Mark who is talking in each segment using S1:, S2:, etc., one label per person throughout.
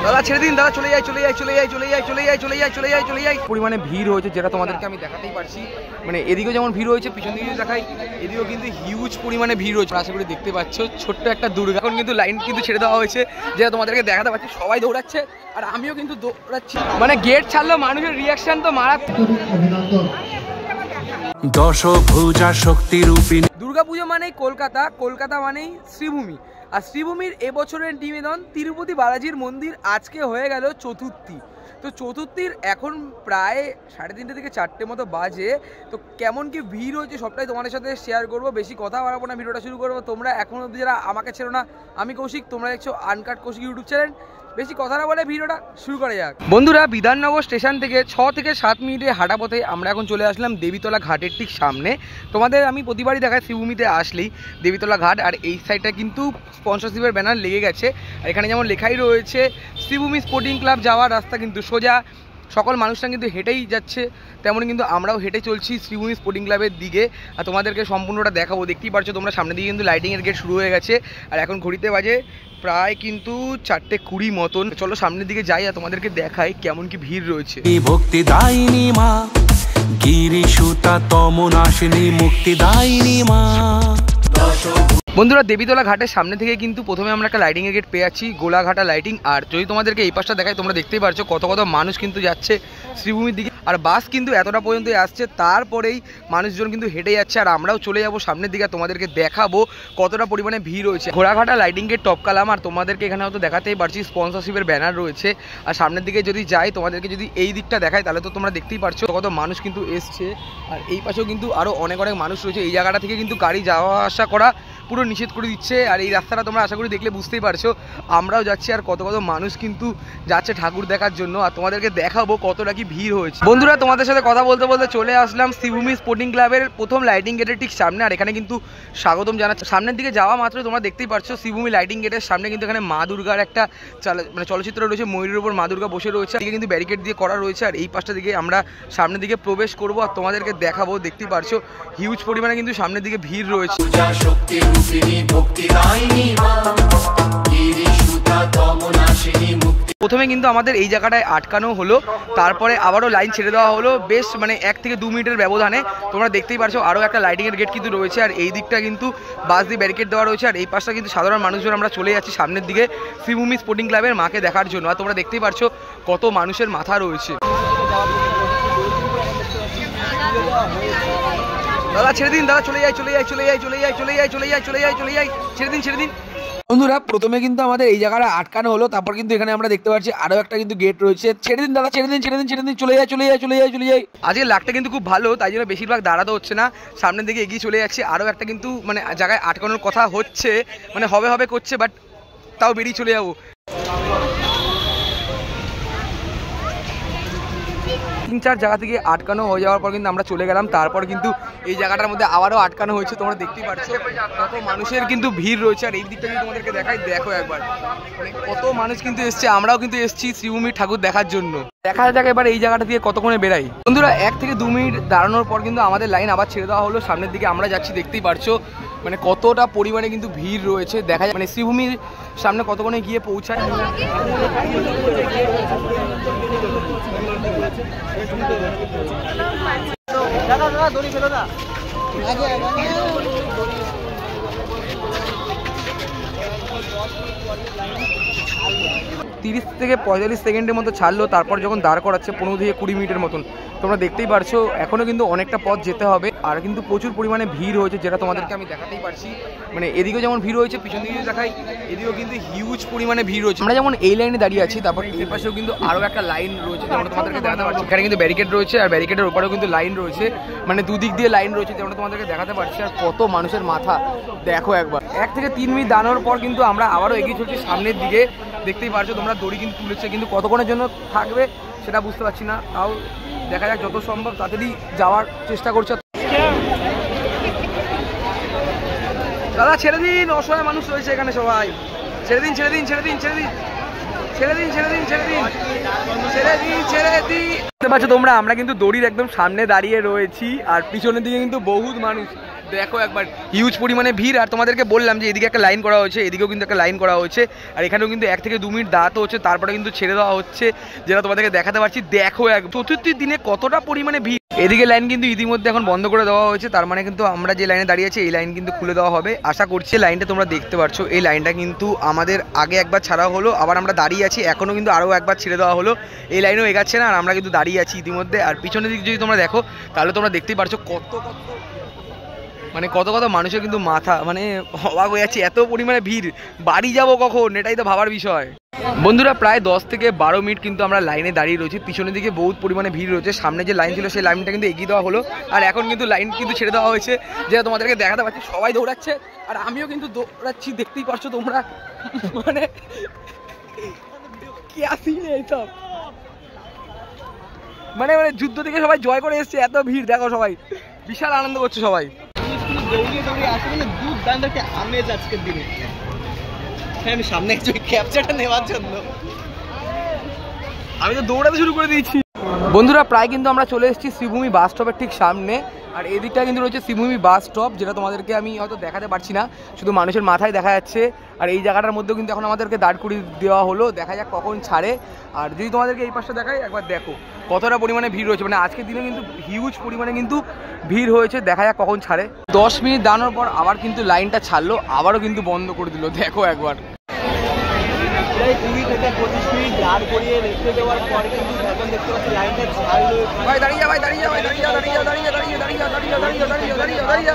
S1: দাদা ছেড়ে দিন, দাদা চলে যাই চলে যাই চলে যাই চলে যাই চলে যাই চলে যাই চলে যাই চলে যাই। পরিমাণে ভিড় হয়েছে যেটা তোমাদেরকে আমি দেখাতেই পারছি, মানে এদিকেও যেমন ভিড় হয়েছে, পিছন দিকে দেখাই এদিকেও কিন্তু হিউজ পরিমাণে ভিড় হয়েছে। আশা করি দেখতে পাচ্ছ ছোট্ট একটা দুর্গা। এখন কিন্তু লাইন কিন্তু ছেড়ে দেওয়া হয়েছে যেটা তোমাদেরকে দেখাতে পারছি, সবাই দৌড়াচ্ছে আর আমিও কিন্তু দৌড়াচ্ছি। মানে গেট ছাড়লো মানুষের রিয়াকশন তো মারাত্মক।
S2: দশভুজা শক্তি রূপিণী।
S1: দুর্গাপুজো মানেই কলকাতা, কলকাতা মানেই শ্রীভূমি। আর শ্রীভূমির এবছরের নিবেদন তিরুপতি বালাজির মন্দির আজকে হয়ে গেল চতুর্থী। তো চতুর্থীর এখন প্রায় 3:30 থেকে 4টে মতো বাজে। তো কেমন কি ভিড় হয়েছে সবটাই তোমাদের সাথে শেয়ার করবো। বেশি কথা বাড়াবো না, ভিডিওটা শুরু করবো। তোমরা এখন অবধি যারা আমাকে ছেড়ো না, আমি কৌশিক, তোমরা দেখছো আনকাট কৌশিক ইউটিউব চ্যানেল। বেশি কথা না বলে ভিডিওটা শুরু করা যাক। বন্ধুরা, বিধাননগর স্টেশন থেকে 6 থেকে 7 মিনিটের হাঁটা পথে আমরা এখন চলে আসলাম দেবীতলা ঘাটের ঠিক সামনে। তোমাদের আমি প্রতিবারই দেখাই শ্রীভূমিতে আসলেই দেবীতলা ঘাট, আর এই সাইডটা কিন্তু স্পন্সরশিপের ব্যানার লেগে গেছে। আর এখানে যেমন লেখাই রয়েছে শ্রীভূমি স্পোর্টিং ক্লাব যাওয়ার রাস্তা কিন্তু সোজা। সকল মানুষরা কিন্তু হেঁটেই যাচ্ছে, তেমনই কিন্তু আমরাও হেঁটে চলছি শ্রীভূমি স্পোর্টিং ক্লাবের দিকে। আর তোমাদেরকে সম্পূর্ণটা দেখাবো। দেখতেই পারছো তোমরা সামনে দিকে কিন্তু লাইটিংয়ের গেট শুরু হয়ে গেছে। আর এখন ঘড়িতে বাজে প্রায় কিন্তু 4:20 মতন। চলো সামনের দিকে যাই আর তোমাদেরকে দেখাই কেমন কি ভিড় রয়েছে।
S2: ভক্তি দায়িনী মা গিরিসুতা তমনাশিনী মুক্তি দায়িনী মা।
S1: বন্ধুরা, দেবীতলা ঘাটের সামনে থেকে কিন্তু প্রথমে আমরা একটা লাইটিংয়ের গেট পেয়ে যাচ্ছি, গোলাঘাটা লাইটিং। আর যদি তোমাদেরকে এই পাশটা দেখাই, তোমরা দেখতেই পারছো কত কত মানুষ কিন্তু যাচ্ছে শ্রীভূমির দিকে। আর বাস কিন্তু এতটা পর্যন্তই আসছে, তারপরেই মানুষজন কিন্তু হেঁটে যাচ্ছে। আর আমরাও চলে যাবো সামনের দিকে, তোমাদেরকে দেখাবো কতটা পরিমাণে ভিড় রয়েছে। ঘোড়াঘাটা লাইটিং গেট টপকালাম, আর তোমাদেরকে এখানে হয়তো দেখাতেই পারছি স্পন্সরশিপের ব্যানার রয়েছে। আর সামনের দিকে যদি যাই, তোমাদেরকে যদি এই দিকটা দেখাই, তাহলে তো তোমরা দেখতেই পারছো কত মানুষ কিন্তু এসছে। আর এই পাশেও কিন্তু আরও অনেক অনেক মানুষ রয়েছে। এই জায়গাটা থেকে কিন্তু গাড়ি যাওয়া আসা করা পুরো নিষেধ করে দিচ্ছে। আর এই রাস্তাটা তোমরা আশা করি দেখলে বুঝতেই পারছো আমরাও যাচ্ছি, আর কত কত মানুষ কিন্তু যাচ্ছে ঠাকুর দেখার জন্য। আর তোমাদেরকে দেখাবো কতটা কি ভিড় হয়েছে। বন্ধুরা, তোমাদের সাথে কথা বলতে বলতে চলে আসলাম শ্রীভূমি স্পোর্টিং ক্লাবের প্রথম লাইটিং গেটের ঠিক সামনে। আর এখানে কিন্তু স্বাগতম জানাচ্ছে। সামনের দিকে যাওয়া মাত্র তোমরা দেখতেই পারছো শ্রীভূমি লাইটিং গেটের সামনে কিন্তু এখানে মা দুর্গার একটা মানে চলচ্চিত্র রয়েছে, ময়ূরের উপর মা দুর্গা বসে রয়েছে। এদিকে কিন্তু ব্যারিকেড দিয়ে করা রয়েছে। আর এই পাশটা দিকে আমরা সামনের দিকে প্রবেশ করবো আর তোমাদেরকে দেখাবো। দেখতেই পারছো হিউজ পরিমাণে কিন্তু সামনের দিকে ভিড় রয়েছে। প্রথমে কিন্তু আমাদের এই জায়গাটায় আটকানো হলো, তারপরে আবারও লাইন ছেড়ে দেওয়া হলো বেশ মানে 1 থেকে 2 মিনিটের ব্যবধানে। তোমরা দেখতেই পারছো আরও একটা লাইটিংয়ের গেট কিন্তু রয়েছে। আর এই দিকটা কিন্তু বাস দিয়ে ব্যারিকেড দেওয়া রয়েছে। আর এই পাশটা কিন্তু সাধারণ মানুষজন আমরা চলে যাচ্ছি সামনের দিকে শ্রীভূমি স্পোর্টিং ক্লাবের মাকে দেখার জন্য। আর তোমরা দেখতেই পারছো কত মানুষের মাথা রয়েছে। দাদা ছেড়ে দিন, দাদা চলে যাই চলে যাই চলে যাই চলে যাই চলে যাই চলে যাই চলে যাই চলে যাই ছেড়ে দিন ছেড়ে দিন। বন্ধুরা, প্রথমে কিন্তু আমাদের এই জায়গাটা আটকানো হলো, তারপর কিন্তু এখানে আমরা দেখতে পাচ্ছি আরো একটা কিন্তু গেট রয়েছে। ছেড়ে দিন দাদা, ছেড়ে দিন ছেড়ে দিন ছেড়ে দিন, চলে যাই চলে যাই চলে যাই চলে যাই। আজকে লাকটা কিন্তু খুব ভালো, তাই জন্য বেশিরভাগ দাঁড়াতে হচ্ছে না, সামনের দিকে এগিয়ে চলে যাচ্ছে। আরও একটা কিন্তু মানে জায়গায় আটকানোর কথা হচ্ছে, মানে হবে হবে করছে, বাট তাও বেরিয়ে চলে যাবো। 3-4 জায়গা থেকে আটকানো হয়ে যাওয়ার পর কিন্তু আমরা চলে গেলাম। তারপর কিন্তু এই জায়গাটার মধ্যে আবারও আটকানো হয়েছে। তোমরা দেখতেই পারছো কত মানুষের কিন্তু ভিড় রয়েছে। আর এই দিকটা যদি তোমাদেরকে দেখাই, দেখো একবার মানে কত মানুষ কিন্তু এসছে। আমরাও কিন্তু এসছি শ্রীভূমির ঠাকুর দেখার জন্য। দেখা যাক এবার এই জায়গাটা দিয়ে কতক্ষণে বেরাই। বন্ধুরা, 1 থেকে 2 মিনিট দাঁড়ানোর পর কিন্তু আমাদের লাইন আবার ছেড়ে দেওয়া হলো। সামনের দিকে আমরা যাচ্ছি, দেখতেই পারছো মানে কতটা পরিমাণে কিন্তু ভিড় রয়েছে। দেখা যায় মানে শ্রীভূমির সামনে কতক্ষণে গিয়ে পৌঁছায়। দড়ি ফেলো না। 30 থেকে 45 সেকেন্ডের মতো ছাড়লো, তারপর যখন দাঁড় করাচ্ছে 15 থেকে 20 মিনিটের মতন। তোমরা দেখতেই পারছো এখনও কিন্তু অনেকটা পথ যেতে হবে। আর কিন্তু প্রচুর পরিমাণে ভিড় হয়েছে যেটা তোমাদেরকে আমি দেখাতেই পারছি। মানে এদিকেও যেমন ভিড় হয়েছে, পিছন দিকে দেখাই এদিকেও কিন্তু হিউজ পরিমাণে ভিড় রয়েছে। আমরা যেমন এই লাইনে দাঁড়িয়ে আছি, তারপর এই পাশেও কিন্তু আরও একটা লাইন রয়েছে যেমন তোমাদেরকে দেখাতে পারছি। এখানে কিন্তু ব্যারিকেড রয়েছে, আর ব্যারিকেডের ওপরেও কিন্তু লাইন রয়েছে, মানে দুদিক দিয়ে লাইন রয়েছে যেমন তোমাদেরকে দেখাতে পারছি। আর কত মানুষের মাথা দেখো একবার। 1 থেকে 3 মিনিট দাঁড়ানোর পর কিন্তু আমরা আবারও এগিয়ে চলছি সামনের দিকে। দেখতেই পারছো তোমরা দড়ি কিন্তু তুলেছে, কিন্তু কতক্ষণের জন্য থাকবে সেটা বুঝতে পারছি না। তাও দেখা যাক, যত সম্ভব তাড়াতাড়ি যাওয়ার চেষ্টা করছে। দাদা ছেড়ে দিন, অসহায় মানুষ রয়েছে এখানে, সবাই ছেড়ে দিন ছেড়ে দিন ছেড়ে দিন ছেড়ে দিন ছেড়ে দিন ছেড়ে দিন ছেড়ে দিন ছেড়ে দিন ছেড়ে দিন। দেখতে পাচ্ছ তোমরা আমরা কিন্তু দড়ির একদম সামনে দাঁড়িয়ে রয়েছি, আর পিছনের দিকে কিন্তু বহুত মানুষ দেখো একবার হিউজ পরিমাণে ভিড়। আর তোমাদেরকে বললাম যে এদিকে একটা লাইন করা হয়েছে, এদিকেও কিন্তু একটা লাইন করা হয়েছে, আর এখানেও কিন্তু 1 থেকে 2 মিনিট দাঁড়াতে হচ্ছে, তারপরে কিন্তু ছেড়ে দেওয়া হচ্ছে, যেটা তোমাদেরকে দেখাতে পারছি। দেখো চতুর্থীর দিনে কতটা পরিমাণে ভিড়। এদিকে লাইন কিন্তু ইতিমধ্যে এখন বন্ধ করে দেওয়া হয়েছে, তার মানে কিন্তু আমরা যে লাইনে দাঁড়িয়ে আছি এই লাইন কিন্তু খুলে দেওয়া হবে আশা করছি। লাইনটা তোমরা দেখতে পাচ্ছ, এই লাইনটা কিন্তু আমাদের আগে একবার ছাড়া হলো, আবার আমরা দাঁড়িয়ে আছি, এখনও কিন্তু আরও একবার ছেড়ে দেওয়া হলো। এই লাইনও এগাচ্ছে না, আর আমরা কিন্তু দাঁড়িয়ে আছি ইতিমধ্যে। আর পিছনের দিক যদি তোমরা দেখো তাহলে তোমরা দেখতেই পারছো কত কত মানুষের কিন্তু মাথা মানে অবাক হয়ে যাচ্ছে, এত পরিমাণে ভিড়। বাড়ি যাবো কখন, এটাই তো ভাবার বিষয়। বন্ধুরা প্রায় 10 থেকে 12 মিনিট কিন্তু আমরা লাইনে দাঁড়িয়ে রয়েছি, পিছনের দিকে বহুত পরিমাণে ভিড় রয়েছে। সামনে যে লাইন ছিল সেই লাইনটা কিন্তু এগিয়ে দেওয়া হলো, আর এখন কিন্তু লাইন কিন্তু ছেড়ে দেওয়া হয়েছে, যেটা তোমাদেরকে দেখাতে পারছি। সবাই দৌড়াচ্ছে আর আমিও কিন্তু দৌড়াচ্ছি, দেখতেই পারছো তোমরা। মানে কি আসি এইসব, মানে যুদ্ধ থেকে সবাই জয় করে এসছে, এত ভিড় দেখো, সবাই বিশাল আনন্দ করছে সবাই। আমেজ আজকের দিনে আমি সামনে ক্যাপচারটা নেওয়ার জন্য আমি তো দৌড়াতে শুরু করে দিয়েছি। বন্ধুরা প্রায় কিন্তু আমরা চলে এসেছি শ্রীভূমি বাস স্টপের ঠিক সামনে, আর এদিকটা কিন্তু রয়েছে শ্রীভূমি বাস স্টপ, যেটা তোমাদেরকে আমি হয়তো দেখাতে পারছি না, শুধু মানুষের মাথায় দেখা যাচ্ছে। আর এই জায়গাটার মধ্যেও কিন্তু এখন আমাদেরকে দাঁড় করিয়ে দেওয়া হলো, দেখা যাক কখন ছাড়ে। আর যদি তোমাদেরকে এই পাশটা দেখাই, একবার দেখো কতটা পরিমাণে ভিড় রয়েছে, মানে আজকের দিনে কিন্তু হিউজ পরিমাণে কিন্তু ভিড় হয়েছে। দেখা যাক কখন ছাড়ে। 10 মিনিট দাঁড়ানোর পর আবার কিন্তু লাইনটা ছাড়লো, আবারও কিন্তু বন্ধ করে দিল। দেখো একবার 20 থেকে 25 মিনিট দাঁড় করিয়ে রেখে দেওয়ার পরে কিন্তু এখন দেখতে পাচ্ছি লাইনটা ছাড়লো। ভাই দাঁড়িয়ে যা, ভাই দাঁড়িয়ে যা, ভাই দাঁড়িয়ে যা, দাঁড়িয়ে যা, দাঁড়িয়ে যা, দাঁড়িয়ে যা, দাঁড়িয়ে যা, দাঁড়িয়ে যা, দাঁড়িয়ে যা, দাঁড়িয়ে যা, দাঁড়িয়ে যা।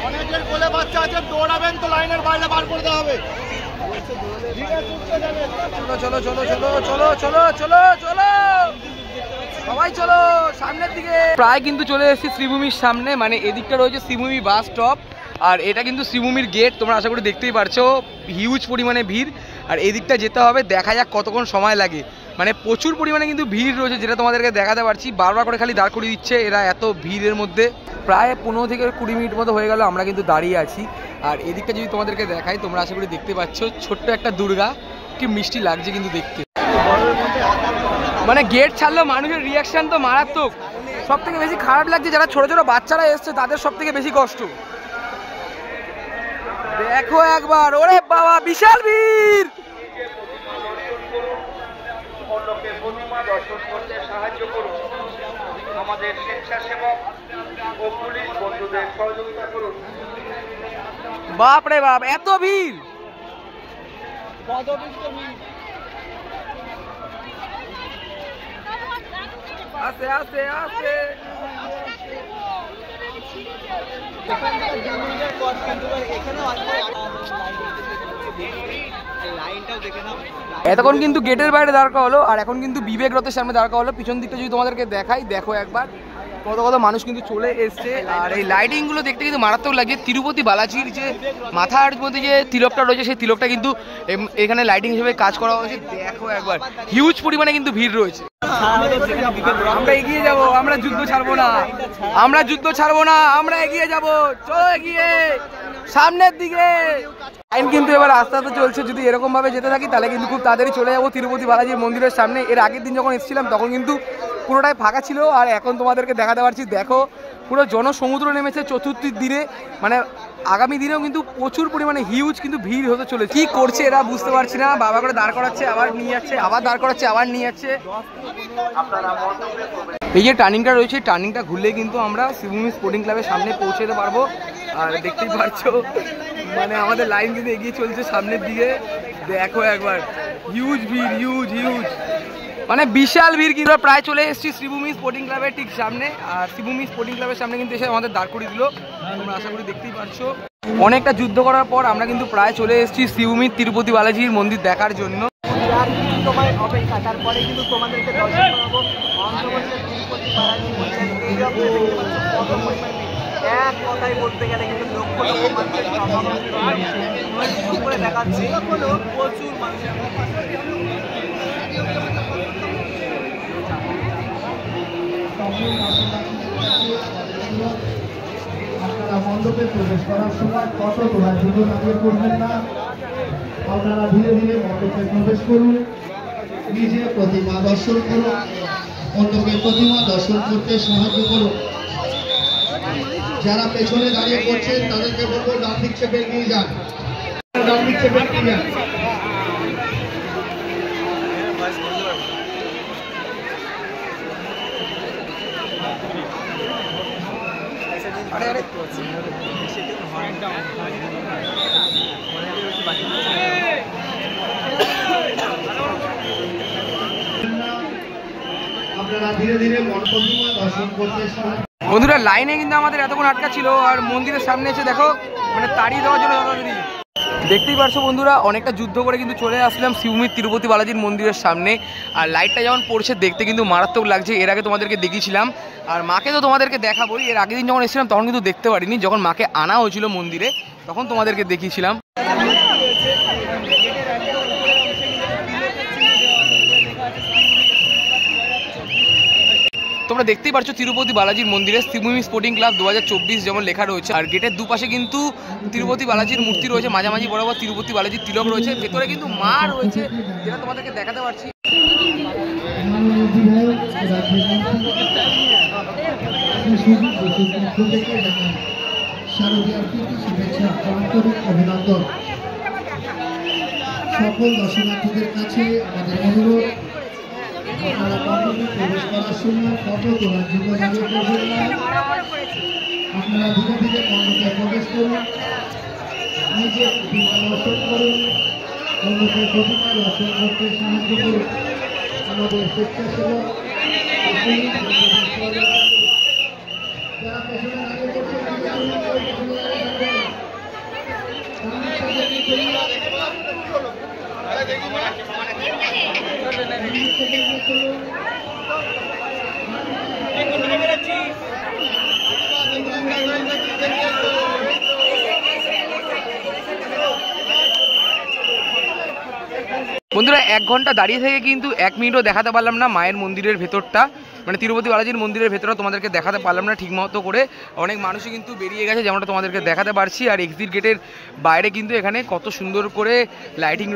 S1: অনেকের কোলে বাচ্চা আছে, দৌড়াবেন তো লাইনের বাইরে বার করতে হবে। চলো চলো চলো চলো চলো চলো চলো চলো সবাই চলো সামনের দিকে। প্রায় কিন্তু চলে এসেছি শ্রীভূমির সামনে, মানে এদিকটা রয়েছে শ্রীভূমি বাস স্টপ, আর এটা কিন্তু শ্রীভূমির গেট। তোমরা আশা করি দেখতেই পারছো হিউজ পরিমাণে ভিড়। আর এই দিকটা যেতে হবে, দেখা যাক কতক্ষণ সময় লাগে। মানে প্রচুর পরিমাণে কিন্তু ভিড় রয়েছে, যেটা তোমাদেরকে দেখাতে পারছি। বারবার করে খালি দাঁড় করিয়ে দিচ্ছে এরা এত ভিড়ের মধ্যে। প্রায় 15 থেকে 20 মিনিট মতো হয়ে গেল আমরা কিন্তু দাঁড়িয়ে আছি। আর এদিকটা যদি তোমাদেরকে দেখাই, তোমরা আশা করি দেখতে পাচ্ছ ছোট্ট একটা দুর্গা, কি মিষ্টি লাগছে কিন্তু দেখতে। মানে গেট ছাড়লো, মানুষের রিয়াকশন তো মারাত্মক। সব থেকে বেশি খারাপ লাগছে যারা ছোট ছোট বাচ্চারা এসছে, তাদের সব থেকে বেশি কষ্ট। দেখো একবার, ওরে বাবা বিশাল ভিড়। সাহায্য করুন, আমাদের স্বেচ্ছাসেবক ও পুলিশ বন্ধুদের সহযোগিতা করুন। বাপ রে বাপ, এত ভিড়, আস্তে আস্তে আস্তে। এতক্ষণ কিন্তু গেটের বাইরে দাঁড় করা হলো, আর এখন কিন্তু বিবেক রথের সামনে দাঁড় করা হলো। পিছন দিকটা যদি তোমাদেরকে দেখাই, দেখো একবার কত কত মানুষ কিন্তু চলে এসছে। আর এই লাইটিং গুলো দেখতে কিন্তু মারাত্মক লাগছে। তিরুপতি বালাজির যে মাথার মধ্যে যে তিলকটা রয়েছে, সেই তিলকটা কিন্তু এখানে লাইটিং হিসেবে কাজ করা হয়েছে। দেখো একবার হিউজ পরিমাণে কিন্তু ভিড় রয়েছে। আমরা এগিয়ে যাব, আমরা যুদ্ধ ছাড়বো না, আমরা যুদ্ধ ছাড়বো না, আমরা এগিয়ে যাব। চলো এগিয়ে সামনের দিকে। লাইন কিন্তু এবার আস্তে আস্তে চলছে। যদি এরকম ভাবে যেতে থাকি তাহলে কিন্তু খুব তাড়াতাড়ি চলে যাবো তিরুপতি বালাজির মন্দিরের সামনে। এর আগের দিন যখন এসেছিলাম তখন কিন্তু পুরোটাই ফাঁকা ছিল, আর এখন তোমাদেরকে দেখাতে পারছি। দেখো পুরো জনসমুদ্র নেমেছে চতুর্থীর দিনে। মানে আগামী দিনেও কিন্তু প্রচুর পরিমাণে হিউজ কিন্তু ভিড় হতে চলেছে। কি করছে এরা বুঝতে পারছি না। বাবা করে দাঁড় করাচ্ছে, আবার নিয়ে যাচ্ছে, আবার দাঁড় করাচ্ছে, আবার নিয়ে যাচ্ছে। এই যে টার্নিংটা রয়েছে, টার্নিংটা ঘুরলে কিন্তু আমরা শ্রীভূমি স্পোর্টিং ক্লাবের সামনে পৌঁছে যেতে পারবো। আর দেখতেই পাচ্ছো মানে আমাদের লাইন কিন্তু এগিয়ে চলছে সামনের দিকে। দেখো একবার হিউজ ভিড়, হিউজ হিউজ, মানে বিশাল ভিড়। কিন্তু প্রায় চলে এসেছি শ্রীভূমি স্পোর্টিং ক্লাবের ঠিক সামনে। আর শ্রীভূমি স্পোর্টিং ক্লাবের সামনে কিন্তু এসে আমাদের দাঁড় করিয়ে দিল। তোমরা আশা করি দেখতেই পাচ্ছ। অনেকটা যুদ্ধ করার পর আমরা কিন্তু প্রায় চলে এসেছি শ্রীভূমি তিরুপতি বালাজির মন্দির দেখার জন্য। অপেক্ষা, তারপরে কিন্তু তোমাদেরকে দর্শন করাবো তিরুপতি বালাজি মন্দির। এক কথায় বলতে গেলে কিন্তু লক্ষ লক্ষ মানুষের করে দেখাচ্ছি, প্রচুর মানুষের
S3: আপনারা মণ্ডপে প্রবেশ করার সময় কত তোলা জীবন আগে করবেন না। আপনারা ধীরে ধীরে মণ্ডপে প্রবেশ করুন, নিজে প্রতিমা দর্শন করুন, অন্যকে প্রতিমা দর্শন করতে সাহায্য করুন। যারা পেছনে দাঁড়িয়ে পড়ছেন তাদেরকে বলবো ডান দিক চেপে এগিয়ে যান, ডান দিক চেপে এগিয়ে যান। আপনারা ধীরে ধীরে মন প্রতিমা দর্শন করতে শুরু।
S1: বন্ধুরা লাইনে কিন্তু আমাদের এতক্ষণ আটকা ছিল, আর মন্দিরের সামনে এসে দেখো মানে তাড়িয়ে দেওয়ার জন্য দেখতেই পারছো বন্ধুরা, অনেকটা যুদ্ধ করে কিন্তু চলে আসলাম শিবভূমির তিরুপতি বালাজির মন্দিরের সামনে। আর লাইটটা যেমন পড়ছে দেখতে কিন্তু মারাত্মক লাগছে, এর আগে তোমাদেরকে দেখিয়েছিলাম। আর মাকে তো তোমাদেরকে দেখাবোই, এর আগের দিন যখন এসেছিলাম তখন কিন্তু দেখতে পারিনি, যখন মাকে আনা হয়েছিল মন্দিরে তখন তোমাদেরকে দেখিয়েছিলাম। তোমরা দেখতেই পাচ্ছ তিরুপতি বালাজির মন্দিরে শ্রীভূমি স্পোর্টিং ক্লাব 2024 যেমন লেখা রয়েছে। আর গেটের দুপাশে কিন্তু তিরুপতি বালাজির মূর্তি রয়েছে, মাঝামাঝি বরাবর তিরুপতি বালাজির তিলক রয়েছে, ভেতরে কিন্তু মা রয়েছে যেটা তোমাদেরকে দেখাতে পারছি।
S3: অভিনন্দন। সকল দর্শনার্থীদের কাছে আমাদের অনুরোধ, আপনারা মণ্ডপে প্রবেশ করার সময় ফটো তোলার জন্য দাঁড়িয়ে পড়বেন না। আপনারা ধীরে ধীরে মণ্ডপে প্রবেশ করুন, নিজে প্রতিমা দর্শন করুন, মণ্ডপের প্রতিমা দর্শন করতে সাহায্য করুন। আমাদের স্বেচ্ছাসেবক যারা পেছনে দাঁড়িয়ে করছেন
S1: বন্ধুরা 1 ঘন্টা দাঁড়িয়ে থেকে কিন্তু 1 মিনিটও দেখাতে পারলাম না মায়ের মন্দিরের ভেতরটা, মানে তিরুপতি বালাজির মন্দিরের ভেতরটা তোমাদেরকে দেখাতে পারলাম না ঠিক মতো করে। অনেক মানুষই কিন্তু বেরিয়ে গেছে যেমনটা তোমাদেরকে দেখাতে পারছি। আর এক্সিট গেটের বাইরে কিন্তু এখানে কত সুন্দর করে লাইটিং